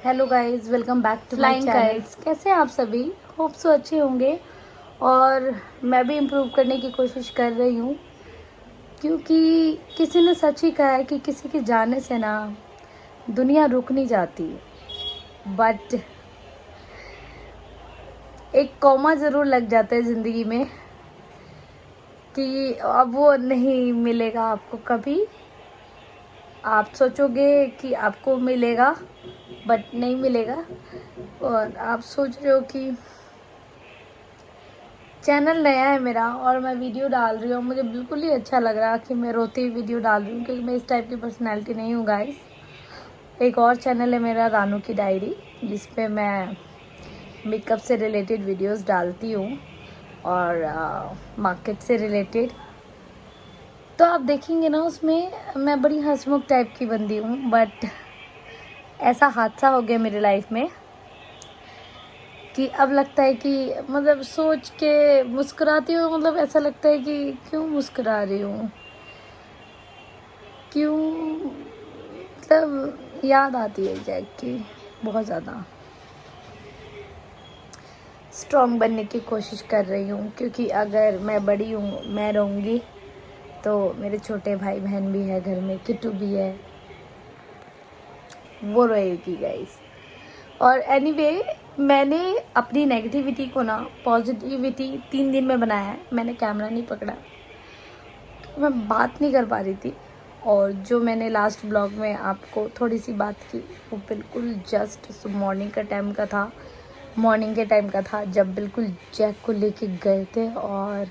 Hello guys, welcome back to Flying Kites. कैसे हैं आप सभी? होप सो अच्छे होंगे। और मैं भी इम्प्रूव करने की कोशिश कर रही हूँ, क्योंकि किसी ने सच ही कहा है कि किसी के जाने से ना दुनिया रुक नहीं जाती, बट एक कॉमा ज़रूर लग जाता है ज़िंदगी में कि अब वो नहीं मिलेगा आपको कभी। आप सोचोगे कि आपको मिलेगा, बट नहीं मिलेगा। और आप सोच रहे हो कि चैनल नया है मेरा और मैं वीडियो डाल रही हूँ, मुझे बिल्कुल ही अच्छा लग रहा कि मैं रोती हुई वीडियो डाल रही हूँ, क्योंकि मैं इस टाइप की पर्सनैलिटी नहीं हूँ गाइस। एक और चैनल है मेरा, रानू की डायरी, जिस पे मैं मेकअप से रिलेटेड वीडियोस डालती हूँ और मार्केट से रिलेटेड। तो आप देखेंगे ना, उसमें मैं बड़ी हंसमुख टाइप की बंदी हूँ, बट ऐसा हादसा हो गया मेरी लाइफ में कि अब लगता है कि मतलब सोच के मुस्कुराती हूँ। मतलब ऐसा लगता है कि क्यों मुस्कुरा रही हूँ, क्यों, मतलब याद आती है जैक की। बहुत ज़्यादा स्ट्रॉन्ग बनने की कोशिश कर रही हूँ, क्योंकि अगर मैं बड़ी हूँ, मैं रहूँगी, तो मेरे छोटे भाई बहन भी है घर में, किट्टू भी है, वो रहेगी गाइस। और एनीवे, मैंने अपनी नेगेटिविटी को ना पॉजिटिविटी 3 दिन में बनाया है। मैंने कैमरा नहीं पकड़ा, मैं बात नहीं कर पा रही थी। और जो मैंने लास्ट ब्लॉग में आपको थोड़ी सी बात की, वो बिल्कुल जस्ट मॉर्निंग के टाइम का था, जब बिल्कुल जैक को लेके गए थे और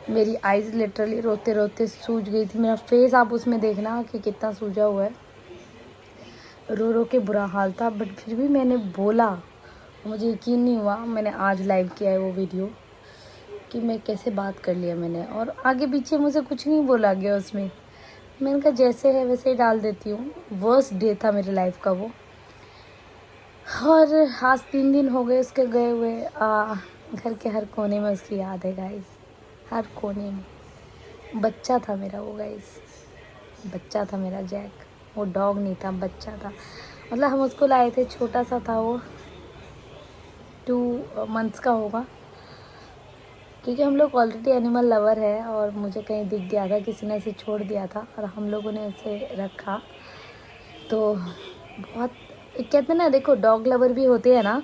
मेरी आइज़ लिटरली रोते रोते सूज गई थी। मेरा फेस आप उसमें देखना कि कितना सूजा हुआ है, रो रो के बुरा हाल था। बट फिर भी मैंने बोला, मुझे यकीन नहीं हुआ। मैंने आज लाइव किया है वो वीडियो कि मैं कैसे बात कर लिया मैंने, और आगे पीछे मुझे कुछ नहीं बोला गया उसमें। मैंने कहा जैसे है वैसे ही डाल देती हूँ। वर्स्ट डे था मेरी लाइफ का वो। और आज 3 दिन हो गए उसके गए हुए। घर के हर कोने में उसकी याद है गाइस, हर कोने में। बच्चा था मेरा वो गाइस, बच्चा था मेरा जैक। वो डॉग नहीं था, बच्चा था। मतलब हम उसको लाए थे, छोटा सा था वो, 2 मंथ्स का होगा। क्योंकि हम लोग ऑलरेडी एनिमल लवर है, और मुझे कहीं दिख गया था, किसी ने इसे छोड़ दिया था और हम लोगों ने उसे रखा। तो बहुत, कहते हैं ना, देखो डॉग लवर भी होते हैं ना,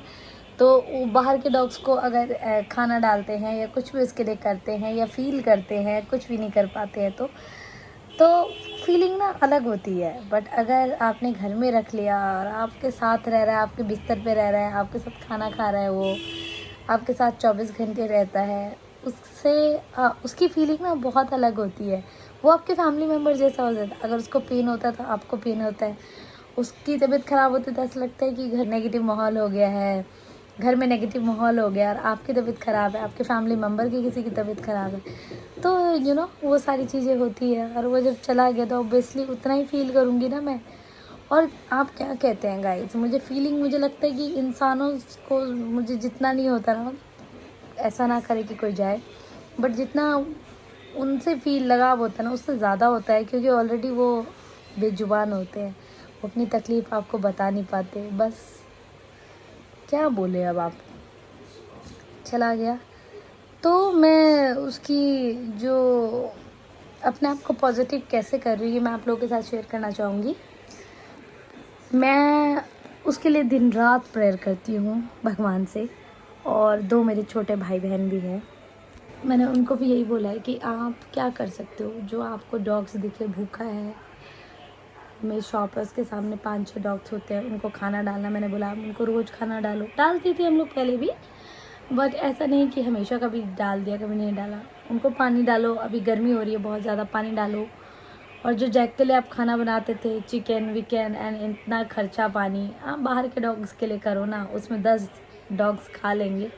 तो वो बाहर के डॉग्स को अगर खाना डालते हैं या कुछ भी उसके लिए करते हैं या फील करते हैं, कुछ भी नहीं कर पाते हैं, तो फीलिंग ना अलग होती है। बट अगर आपने घर में रख लिया और आपके साथ रह रहा है, आपके बिस्तर पे रह रहा है, आपके साथ खाना खा रहा है, वो आपके साथ 24 घंटे रहता है, उससे उसकी फीलिंग ना बहुत अलग होती है। वो आपके फैमिली मेम्बर जैसा हो जाता है। अगर उसको पेन होता है तो आपको पेन होता है, उसकी तबीयत ख़राब होती है तो ऐसा लगता है कि घर नेगेटिव माहौल हो गया है, घर में नेगेटिव माहौल हो गया, और आपकी तबीयत ख़राब है, आपके फैमिली मेम्बर की किसी की तबीयत ख़राब है, तो वो सारी चीज़ें होती है। और वो जब चला गया तो ऑब्वियसली उतना ही फील करूँगी ना मैं। और आप क्या कहते हैं गाइस, मुझे लगता है कि इंसानों को मुझे जितना नहीं होता ना, ऐसा ना करे कि कोई जाए, बट जितना उनसे फील लगाव होता है ना, उससे ज़्यादा होता है, क्योंकि ऑलरेडी वो बेजुबान होते हैं, वो अपनी तकलीफ़ आपको बता नहीं पाते। बस क्या बोले, अब आप, चला गया। तो मैं उसकी जो अपने आप को पॉजिटिव कैसे कर रही है, मैं आप लोगों के साथ शेयर करना चाहूँगी। मैं उसके लिए दिन रात प्रेयर करती हूँ भगवान से, और 2 मेरे छोटे भाई बहन भी हैं। मैंने उनको भी यही बोला है कि आप क्या कर सकते हो, जो आपको डॉग्स दिखे भूखा है, मेरे शॉपर्स के सामने 5-6 डॉग्स होते हैं, उनको खाना डालना। मैंने बोला आप उनको रोज़ खाना डालो। डालती थी हम लोग पहले भी, बट ऐसा नहीं कि हमेशा कभी डाल दिया कभी नहीं डाला। उनको पानी डालो, अभी गर्मी हो रही है बहुत ज़्यादा, पानी डालो। और जो जैक के लिए आप खाना बनाते थे, चिकन विकन एंड इतना खर्चा पानी, आप बाहर के डॉग्स के लिए करो ना, उसमें 10 डॉग्स खा लेंगे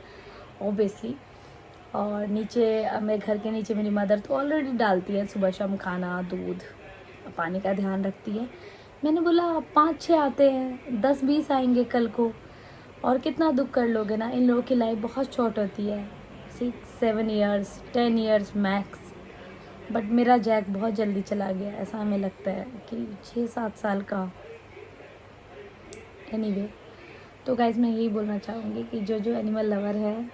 ओबियसली। और नीचे मेरे घर के नीचे मेरी मदर तो ऑलरेडी डालती है सुबह शाम खाना, दूध, पानी का ध्यान रखती है। मैंने बोला 5-6 आते हैं, 10-20 आएंगे कल को, और कितना दुख कर लोगे ना। इन लोगों की लाइफ बहुत शॉर्ट होती है, 6-7 ईयर्स, 10 ईयर्स मैक्स। बट मेरा जैक बहुत जल्दी चला गया, ऐसा हमें लगता है कि 6-7 साल का। एनीवे, तो गाइस मैं यही बोलना चाहूँगी कि जो जो एनिमल लवर है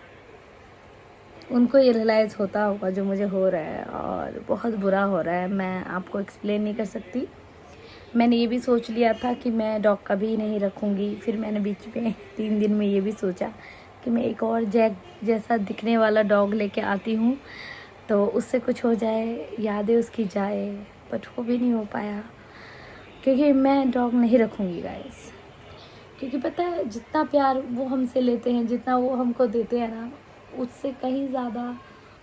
उनको ये रियलाइज़ होता होगा जो मुझे हो रहा है, और बहुत बुरा हो रहा है। मैं आपको एक्सप्लेन नहीं कर सकती। मैंने ये भी सोच लिया था कि मैं डॉग कभी नहीं रखूँगी। फिर मैंने बीच में 3 दिन में ये भी सोचा कि मैं एक और जैक जैसा दिखने वाला डॉग लेके आती हूँ, तो उससे कुछ हो जाए, यादें उसकी जाए, बट वो भी नहीं हो पाया क्योंकि मैं डॉग नहीं रखूँगी गाइस। क्योंकि पता है जितना प्यार वो हमसे लेते हैं, जितना वो हमको देते हैं ना, उससे कहीं ज़्यादा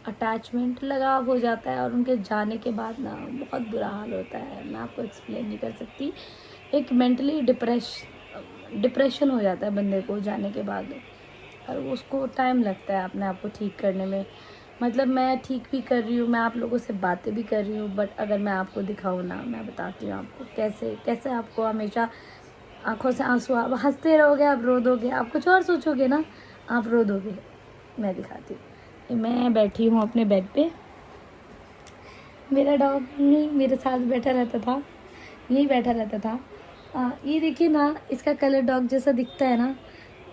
अटैचमेंट लगाव हो जाता है, और उनके जाने के बाद ना बहुत बुरा हाल होता है। मैं आपको एक्सप्लेन नहीं कर सकती। एक मेंटली डिप्रेशन हो जाता है बंदे को जाने के बाद, और उसको टाइम लगता है अपने आप को ठीक करने में। मतलब मैं ठीक भी कर रही हूँ, मैं आप लोगों से बातें भी कर रही हूँ, बट अगर मैं आपको दिखाऊँ ना, मैं बताती हूँ आपको कैसे कैसे आपको हमेशा आंखों से आंसू, आप हंसते रहोगे, आप रो दोगे, आप कुछ और सोचोगे ना, आप रो दोगे। मैं दिखाती हूँ। मैं बैठी हूँ अपने बेड पे, मेरा डॉग यहीं मेरे साथ बैठा रहता था, यहीं बैठा रहता था। ये देखिए ना, इसका कलर डॉग जैसा दिखता है ना,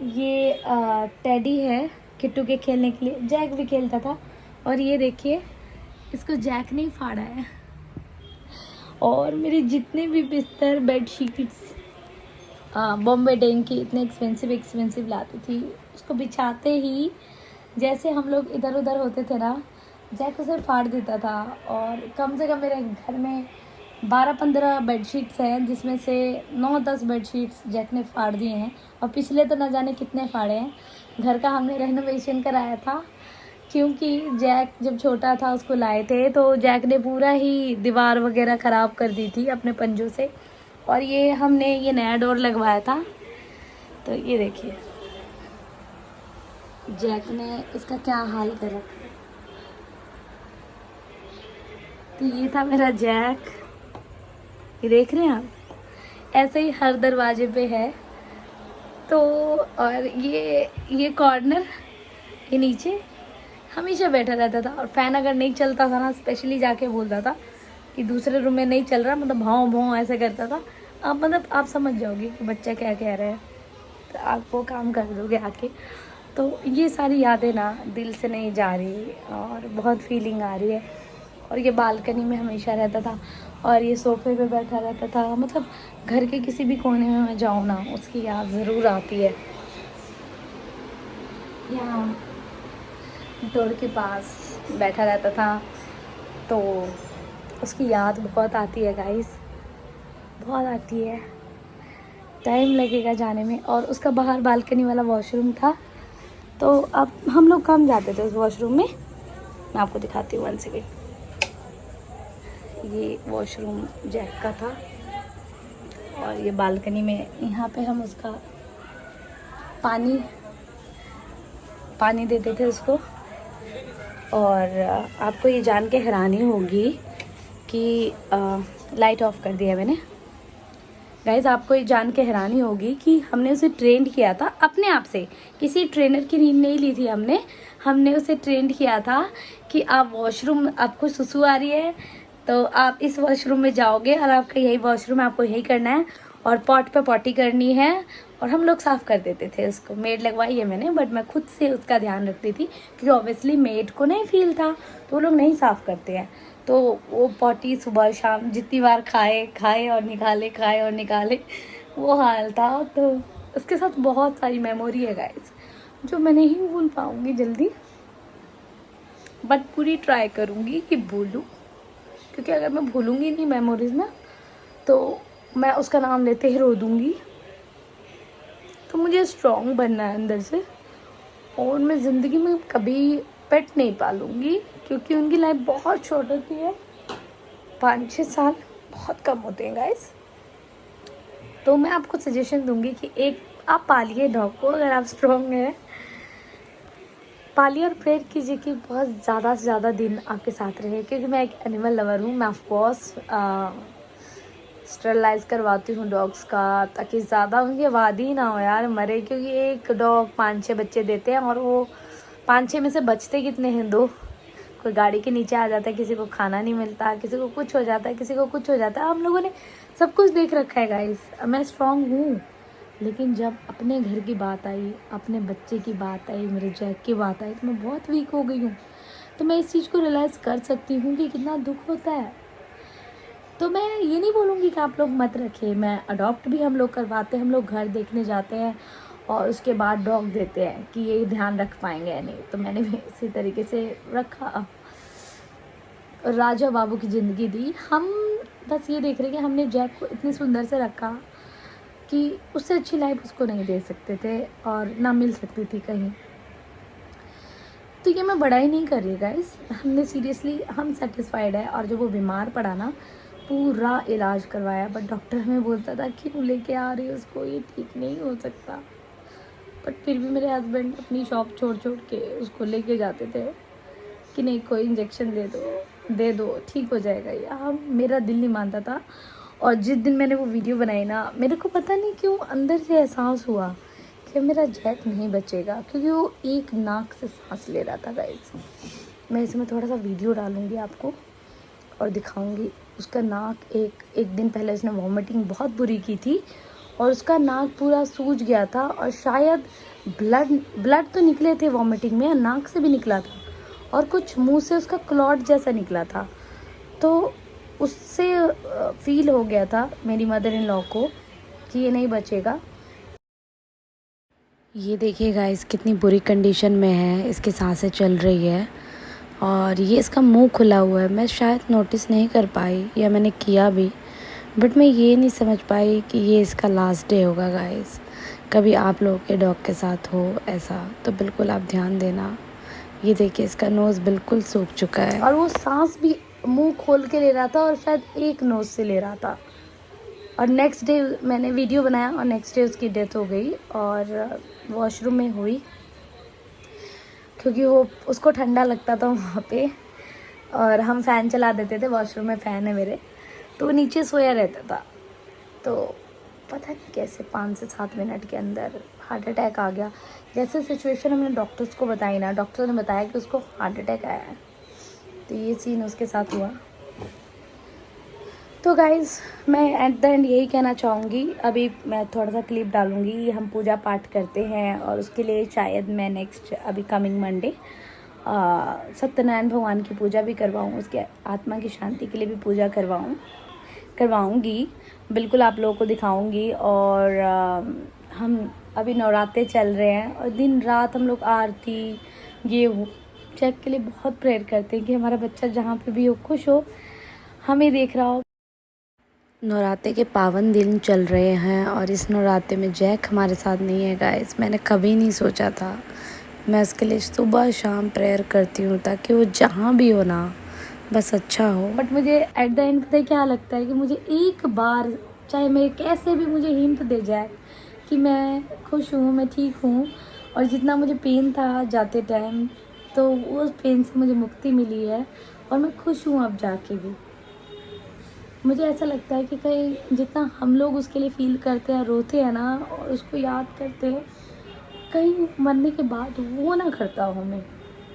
ये टेडी है किट्टू के खेलने के लिए। जैक भी खेलता था, और ये देखिए इसको जैक ने फाड़ा है। और मेरे जितने भी बिस्तर, बेडशीट्स, बॉम्बे डेंग की इतने एक्सपेंसिव लाती थी, उसको बिछाते ही जैसे हम लोग इधर उधर होते थे ना, जैक उसे फाड़ देता था। और कम से कम मेरे घर में 12-15 बेडशीट्स हैं, जिसमें से 9-10 बेडशीट्स जैक ने फाड़ दिए हैं, और पिछले तो ना जाने कितने फाड़े हैं। घर का हमने रेनोवेशन कराया था, क्योंकि जैक जब छोटा था उसको लाए थे, तो जैक ने पूरा ही दीवार वगैरह ख़राब कर दी थी अपने पंजों से। और ये हमने ये नया डोर लगवाया था। तो ये देखिए जैक ने इसका क्या हाल कर रखा है। तो ये था मेरा जैक, ये देख रहे हैं आप, ऐसे ही हर दरवाजे पे है। तो और ये कॉर्नर, ये नीचे हमेशा बैठा रहता था, और फ़ैन अगर नहीं चलता था ना, स्पेशली जाके बोलता था कि दूसरे रूम में नहीं चल रहा, मतलब भाव भाव ऐसे करता था। अब मतलब आप समझ जाओगे कि बच्चा क्या कह रहे हैं, तो आप वो काम कर दोगे आके। तो ये सारी यादें ना दिल से नहीं जा रही, और बहुत फीलिंग आ रही है। और ये बालकनी में हमेशा रहता था, और ये सोफे पे बैठा रहता था। मतलब घर के किसी भी कोने में मैं जाऊँ ना, उसकी याद ज़रूर आती है। यहाँ डोर के पास बैठा रहता था, तो उसकी याद बहुत आती है गाइस, बहुत आती है। टाइम लगेगा जाने में। और उसका बाहर बालकनी वाला वॉशरूम था, तो अब हम लोग कम जाते थे उस वॉशरूम में। मैं आपको दिखाती हूँ 1 सेकेंड। ये वॉशरूम जैक का था, और ये बालकनी में, यहाँ पे हम उसका पानी देते थे उसको। और आपको ये जान के हैरानी होगी कि लाइट ऑफ कर दिया मैंने। गाइस आपको ये जान के हैरानी होगी कि हमने उसे ट्रेन किया था अपने आप से, किसी ट्रेनर की नींद नहीं ली थी हमने उसे ट्रेंड किया था कि आप वॉशरूम, आपको सुसु आ रही है तो आप इस वॉशरूम में जाओगे, और आपका यही वॉशरूम है, आपको यही करना है, और पॉट पे पॉटी करनी है। और हम लोग साफ़ कर देते थे उसको। मेड लगवाई है मैंने, बट मैं खुद से उसका ध्यान रखती थी, क्योंकि ऑब्वियसली मेड को नहीं फील था, तो वो लोग नहीं साफ़ करते हैं। तो वो पॉटी सुबह शाम जितनी बार खाए और निकाले, खाए और निकाले, वो हाल था। तो उसके साथ बहुत सारी मेमोरी है गाइस, जो मैं नहीं भूल पाऊँगी जल्दी, बट पूरी ट्राई करूँगी कि भूलूँ। क्योंकि अगर मैं भूलूँगी नहीं मेमोरीज ना, तो मैं उसका नाम लेते ही रो दूँगी। तो मुझे स्ट्रॉन्ग बनना है अंदर से, और मैं ज़िंदगी में कभी पेट नहीं पालूँगी, क्योंकि उनकी लाइफ बहुत शॉर्ट होती है। 5-6 साल बहुत कम होते हैं गाइस। तो मैं आपको सजेशन दूंगी कि एक आप पालिए डॉग को, अगर आप स्ट्रॉन्ग हैं पालिए, और प्रेयर कीजिए कि बहुत ज़्यादा से ज़्यादा दिन आपके साथ रहे। क्योंकि मैं एक एनिमल लवर हूँ, मैं ऑफकोर्स स्टरलाइज करवाती हूँ डॉग्स का, ताकि ज़्यादा उनकी आबादी ही ना हो यार, मरे। क्योंकि एक डॉग 5-6 बच्चे देते हैं, और वो 5-6 में से बचते कितने हैं? 2। कोई गाड़ी के नीचे आ जाता है, किसी को खाना नहीं मिलता, किसी को कुछ हो जाता है, किसी को कुछ हो जाता है। हम लोगों ने सब कुछ देख रखा है गाइस। मैं स्ट्रॉन्ग हूँ, लेकिन जब अपने घर की बात आई, अपने बच्चे की बात आई, मेरे जैक की बात आई, तो मैं बहुत वीक हो गई हूँ। तो मैं इस चीज़ को रियलाइज़ कर सकती हूँ कि कितना दुख होता है। तो मैं ये नहीं बोलूँगी कि आप लोग मत रखें, मैं अडॉप्ट भी हम लोग करवाते हैं, हम लोग घर देखने जाते हैं और उसके बाद डॉग देते हैं कि ये ध्यान रख पाएंगे या नहीं। तो मैंने भी इसी तरीके से रखा, राजा बाबू की ज़िंदगी दी। हम बस ये देख रहे कि हमने जैक को इतनी सुंदर से रखा कि उससे अच्छी लाइफ उसको नहीं दे सकते थे और ना मिल सकती थी कहीं। तो ये मैं बड़ा ही नहीं कर रही गाइस, हमने सीरियसली हम सेटिस्फाइड है। और जब वो बीमार पड़ा ना, पूरा इलाज करवाया, बट डॉक्टर हमें बोलता था क्यों लेके आ रही है उसको, ये ठीक नहीं हो सकता। बट फिर भी मेरे हस्बैंड अपनी शॉप छोड़ छोड़ के उसको लेके जाते थे कि नहीं कोई इंजेक्शन दे दो ठीक हो जाएगा। या हम मेरा दिल नहीं मानता था। और जिस दिन मैंने वो वीडियो बनाई ना, मेरे को पता नहीं क्यों अंदर से एहसास हुआ कि मेरा जैक नहीं बचेगा, क्योंकि वो एक नाक से सांस ले रहा था गाइस। मैं इसमें थोड़ा सा वीडियो डालूँगी आपको और दिखाऊंगी। उसका नाक एक दिन पहले उसने वॉमिटिंग बहुत बुरी की थी और उसका नाक पूरा सूज गया था और शायद ब्लड तो निकले थे वॉमिटिंग में, नाक से भी निकला था और कुछ मुंह से उसका क्लॉट जैसा निकला था। तो उससे फील हो गया था मेरी मदर इन लॉ को कि ये नहीं बचेगा। ये देखिए गाइस कितनी बुरी कंडीशन में है, इसकी सांसें चल रही है और ये इसका मुंह खुला हुआ है। मैं शायद नोटिस नहीं कर पाई या मैंने किया भी, बट मैं ये नहीं समझ पाई कि ये इसका लास्ट डे होगा गाइस। कभी आप लोगों के डॉग के साथ हो ऐसा तो बिल्कुल आप ध्यान देना। ये देखिए इसका नोज़ बिल्कुल सूख चुका है और वो सांस भी मुंह खोल के ले रहा था और शायद एक नोज़ से ले रहा था। और नेक्स्ट डे मैंने वीडियो बनाया और नेक्स्ट डे उसकी डेथ हो गई और वॉशरूम में हुई, क्योंकि वो उसको ठंडा लगता था वहाँ पे और हम फ़ैन चला देते थे, वॉशरूम में फ़ैन है मेरे, तो वो नीचे सोया रहता था। तो पता नहीं कैसे 5 से 7 मिनट के अंदर हार्ट अटैक आ गया। जैसे सिचुएशन हमने डॉक्टर्स को बताई ना, डॉक्टर ने बताया कि उसको हार्ट अटैक आया है। तो ये सीन उसके साथ हुआ। तो गाइज़ मैं एट द एंड यही कहना चाहूँगी, अभी मैं थोड़ा सा क्लिप डालूँगी, हम पूजा पाठ करते हैं और उसके लिए शायद मैं नेक्स्ट अभी कमिंग मंडे सत्यनारायण भगवान की पूजा भी करवाऊँ, उसके आत्मा की शांति के लिए भी पूजा करवाऊँगी। बिल्कुल आप लोगों को दिखाऊँगी। और हम अभी नवरात्रे चल रहे हैं और दिन रात हम लोग आरती ये चेक के लिए बहुत प्रेयर करते हैं कि हमारा बच्चा जहाँ पे भी हो खुश हो, हमें देख रहा हो। नवरात्रे के पावन दिन चल रहे हैं और इस नवरात्रे में जैक हमारे साथ नहीं है गाइस। मैंने कभी नहीं सोचा था। मैं उसके लिए सुबह शाम प्रेयर करती हूँ ताकि वो जहाँ भी हो ना बस अच्छा हो। बट मुझे एट द एंड पता है क्या लगता है कि मुझे एक बार चाहे मेरे कैसे भी मुझे हिंट दे जाए कि मैं खुश हूँ, मैं ठीक हूँ और जितना मुझे पेन था जाते टाइम, तो उस पेन से मुझे मुक्ति मिली है और मैं खुश हूँ अब जाके भी। मुझे ऐसा लगता है कि कहीं जितना हम लोग उसके लिए फ़ील करते हैं, रोते हैं ना और उसको याद करते हैं, कहीं मरने के बाद वो ना करता हो हमें,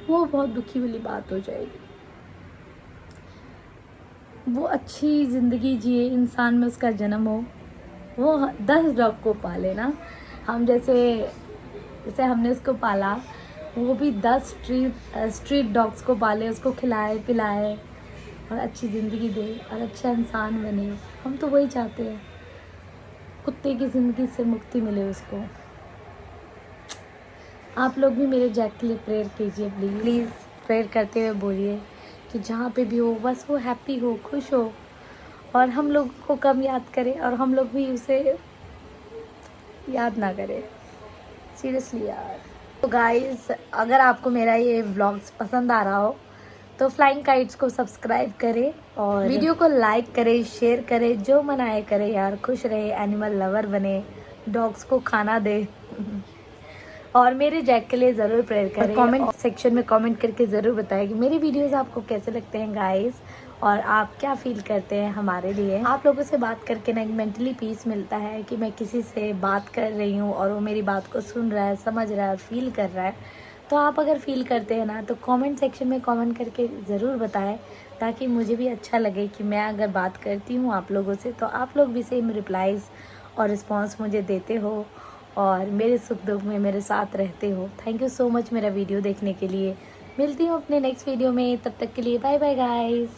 वो बहुत दुखी वाली बात हो जाएगी। वो अच्छी ज़िंदगी जिए, इंसान में उसका जन्म हो, वो 10 डॉग को पाले ना। हम जैसे हमने उसको पाला, वो भी 10 स्ट्रीट डॉग्स को पाले, उसको खिलाए पिलाए और अच्छी ज़िंदगी दे और अच्छा इंसान बने। हम तो वही चाहते हैं, कुत्ते की ज़िंदगी से मुक्ति मिले उसको। आप लोग भी मेरे जैक के लिए प्रेयर कीजिए प्लीज़ प्रेयर करते हुए बोलिए कि जहाँ पे भी हो बस वो हैप्पी हो, खुश हो और हम लोग को कम याद करे और हम लोग भी उसे याद ना करें। सीरियसली यार। तो गाइस अगर आपको मेरा ये व्लॉग्स पसंद आ रहा हो तो फ्लाइंग काइट्स को सब्सक्राइब करें और वीडियो को लाइक करें, शेयर करें, जो मन आए करें यार। खुश रहे, एनिमल लवर बने, डॉग्स को खाना दे और मेरे जैक के लिए ज़रूर प्रेयर करें। कमेंट सेक्शन में कमेंट करके ज़रूर बताएं कि मेरे वीडियोस आपको कैसे लगते हैं गाइस और आप क्या फ़ील करते हैं हमारे लिए। आप लोगों से बात करके ना एक मेंटली पीस मिलता है कि मैं किसी से बात कर रही हूँ और वो मेरी बात को सुन रहा है, समझ रहा है और फील कर रहा है। तो आप अगर फील करते हैं ना तो कमेंट सेक्शन में कमेंट करके ज़रूर बताएं ताकि मुझे भी अच्छा लगे कि मैं अगर बात करती हूँ आप लोगों से तो आप लोग भी सेम रिप्लाईज़ और रिस्पॉन्स मुझे देते हो और मेरे सुख दुख में मेरे साथ रहते हो। थैंक यू सो मच मेरा वीडियो देखने के लिए। मिलती हूँ अपने नेक्स्ट वीडियो में, तब तक के लिए बाय बाय गाइस।